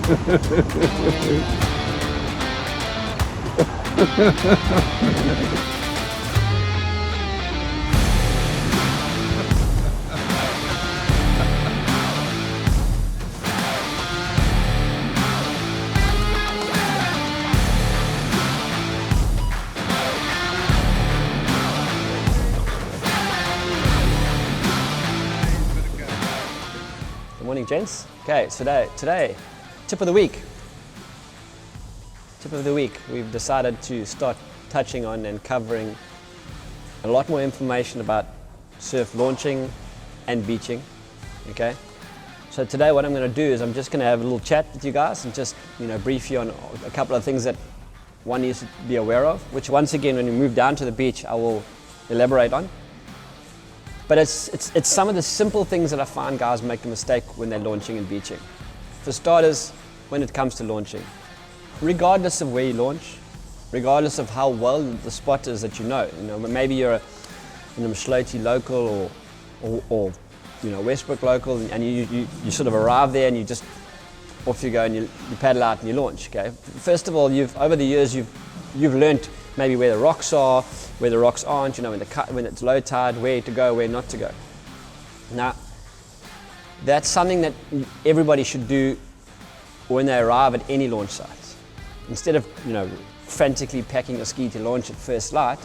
Good morning, gents. Okay, so today, tip of the week. Tip of the week, we've decided to start touching on and covering a lot more information about surf launching and beaching, okay? So today what I'm gonna do is I'm just gonna have a little chat with you guys and just, brief you on a couple of things that one needs to be aware of, which once again, when we move down to the beach, I will elaborate on. But it's some of the simple things that I find guys make a mistake when they're launching and beaching. For starters, when it comes to launching, regardless of where you launch, regardless of how well the spot is that maybe you're a Mshloti local or Westbrook local, and you sort of arrive there and you just off you go and you paddle out and you launch. Okay. First of all, over the years you've learned maybe where the rocks are, where the rocks aren't, when it's low tide, where to go, where not to go. Now, that's something that everybody should do when they arrive at any launch site. Instead of, frantically packing a ski to launch at first light,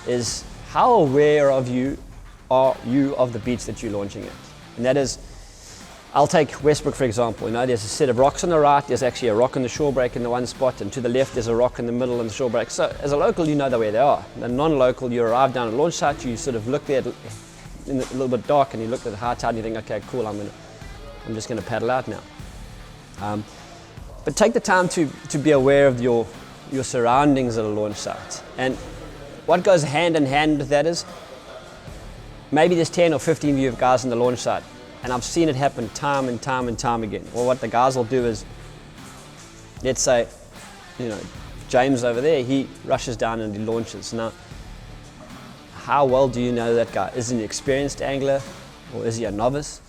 is how aware are you of the beach that you're launching at? And that is, I'll take Westbrook for example. There's a set of rocks on the right, there's actually a rock on the shore break in the one spot, and to the left there's a rock in the middle on the shore break. So as a local, you know where they are. And a non-local, you arrive down at launch site, you sort of look there in a little bit dark and you look at the high tide and you think, okay, cool, I'm just gonna paddle out now. But take the time to be aware of your surroundings at a launch site. And what goes hand in hand with that is, maybe there's 10 or 15 of you guys on the launch site, and I've seen it happen time and time and time again. Well, what the guys will do is, let's say, James over there, he rushes down and he launches. Now, how well do you know that guy? Is he an experienced angler or is he a novice?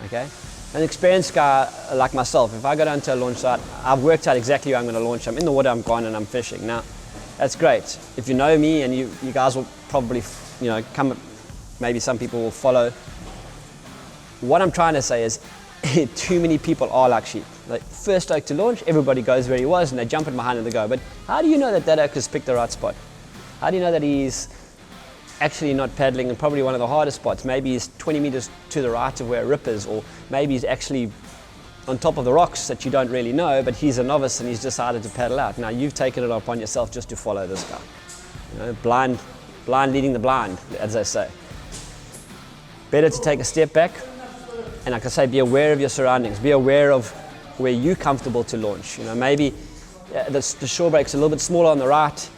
Okay. An experienced guy like myself, if I go down to a launch site, I've worked out exactly where I'm going to launch. I'm in the water, I'm gone, and I'm fishing. Now, that's great. If you know me, and you guys will probably, come, maybe some people will follow. What I'm trying to say is, too many people are like sheep. Like, first oak to launch, everybody goes where he was, and they jump in behind and they go. But how do you know that oak has picked the right spot? How do you know that he's actually not paddling in probably one of the hardest spots? Maybe he's 20 meters to the right of where a rip is, or maybe he's actually on top of the rocks that you don't really know, but he's a novice and he's decided to paddle out. Now you've taken it upon yourself just to follow this guy. Blind leading the blind, as they say. Better to take a step back, and like I say, be aware of your surroundings, be aware of where you're comfortable to launch. Maybe the shore break's a little bit smaller on the right,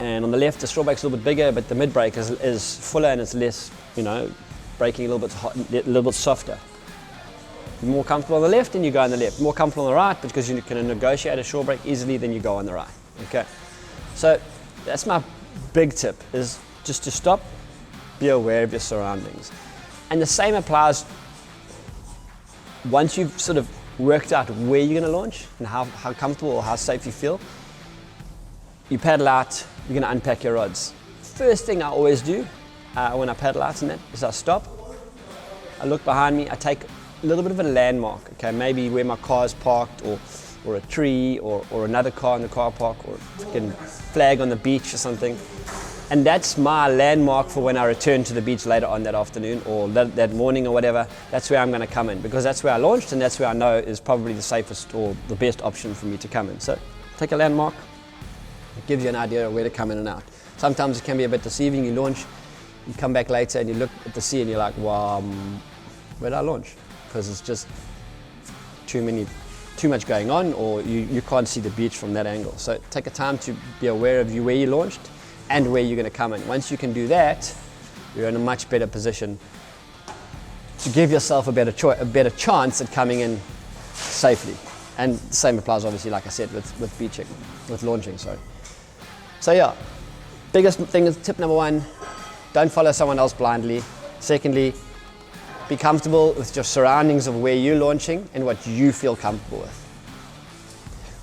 and on the left the shore break's a little bit bigger, but the mid break is fuller and it's less, breaking a little bit softer. You're more comfortable on the left, and you go on the left. More comfortable on the right, because you can negotiate a shore break easily, then you go on the right. Okay, so that's my big tip, is just to stop, be aware of your surroundings. And the same applies once you've sort of worked out where you're going to launch and how comfortable or how safe you feel. You paddle out, you're going to unpack your rods. First thing I always do when I paddle out and that is I stop, I look behind me, I take a little bit of a landmark, okay, maybe where my car is parked, or a tree, or another car in the car park, or a freaking flag on the beach or something. And that's my landmark for when I return to the beach later on that afternoon, or that morning or whatever. That's where I'm going to come in, because that's where I launched, and that's where I know is probably the safest or the best option for me to come in. So take a landmark, it gives you an idea of where to come in and out. Sometimes it can be a bit deceiving. You launch, you come back later and you look at the sea and you're like, wow, where did I launch? Because it's just too much going on, or you can't see the beach from that angle. So take a time to be aware of where you launched and where you're going to come in. Once you can do that, you're in a much better position to give yourself a better chance at coming in safely. And the same applies, obviously, like I said, with beaching, with launching, sorry. So yeah, biggest thing is tip number one, don't follow someone else blindly. Secondly, be comfortable with your surroundings of where you're launching and what you feel comfortable with.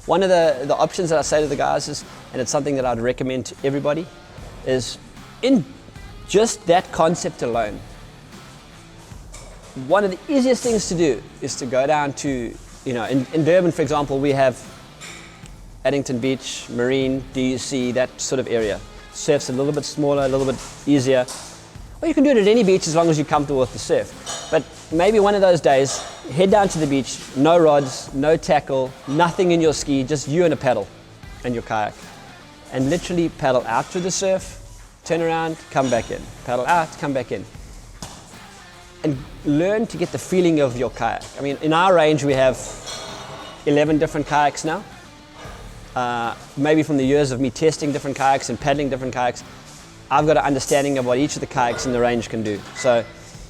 one of the options that I say to the guys is, and it's something that I'd recommend to everybody, is in just that concept alone, one of the easiest things to do is to go down to, in Durban, for example, we have Addington Beach, Marine, DUC, that sort of area. Surf's a little bit smaller, a little bit easier. Or you can do it at any beach as long as you're comfortable with the surf. But maybe one of those days, head down to the beach, no rods, no tackle, nothing in your ski, just you and a paddle and your kayak. And literally paddle out to the surf, turn around, come back in. Paddle out, come back in. And learn to get the feeling of your kayak. I mean, in our range we have 11 different kayaks now. Maybe from the years of me testing different kayaks and paddling different kayaks, I've got an understanding of what each of the kayaks in the range can do. So,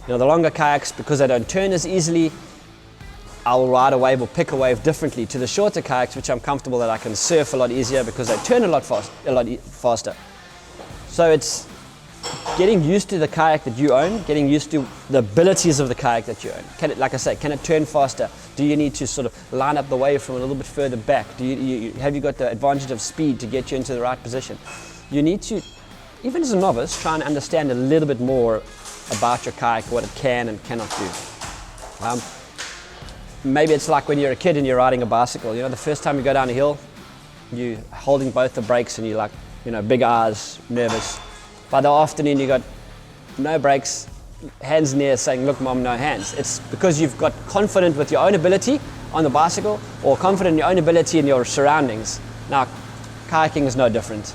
the longer kayaks, because they don't turn as easily, I'll ride a wave or pick a wave differently to the shorter kayaks, which I'm comfortable that I can surf a lot easier because they turn a lot faster. So it's getting used to the kayak that you own, getting used to the abilities of the kayak that you own. Can it turn faster? Do you need to sort of line up the wave from a little bit further back? Have you got the advantage of speed to get you into the right position? You need to, even as a novice, try and understand a little bit more about your kayak, what it can and cannot do. Maybe it's like when you're a kid and you're riding a bicycle. The first time you go down a hill, you're holding both the brakes and you're like, big eyes, nervous. By the afternoon, you got no brakes, hands in the air saying, look, mom, no hands. It's because you've got confident with your own ability on the bicycle or confident in your own ability in your surroundings. Now, kayaking is no different.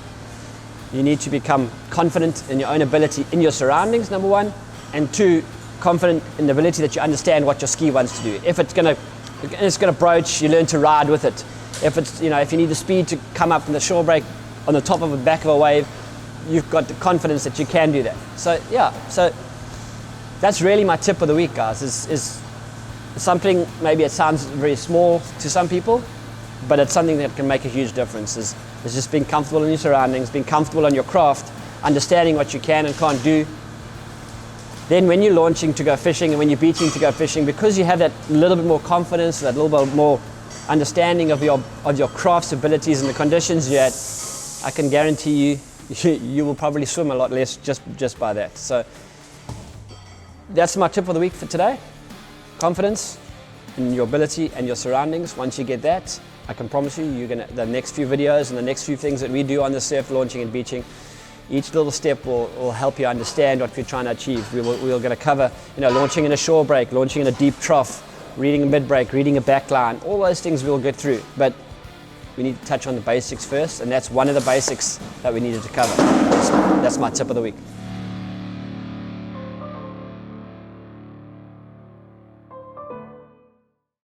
You need to become confident in your own ability in your surroundings, number one, and two, confident in the ability that you understand what your ski wants to do. If it's gonna broach, you learn to ride with it. If it's, if you need the speed to come up in the shore break on the top of the back of a wave, you've got the confidence that you can do that. So that's really my tip of the week, guys, is something, maybe it sounds very small to some people, but it's something that can make a huge difference, is just being comfortable in your surroundings, being comfortable on your craft, understanding what you can and can't do. Then when you're launching to go fishing and when you're beaching to go fishing, because you have that little bit more confidence, that little bit more understanding of your craft's abilities and the conditions you're at, I can guarantee you will probably swim a lot less just by that. So that's my tip of the week for today. Confidence in your ability and your surroundings. Once you get that, I can promise you, the next few videos and the next few things that we do on the surf, launching and beaching, each little step will help you understand what we're trying to achieve. We're going to cover, launching in a shore break, launching in a deep trough, reading a mid break, reading a back line. All those things we'll get through. But we need to touch on the basics first, and that's one of the basics that we needed to cover. That's my tip of the week.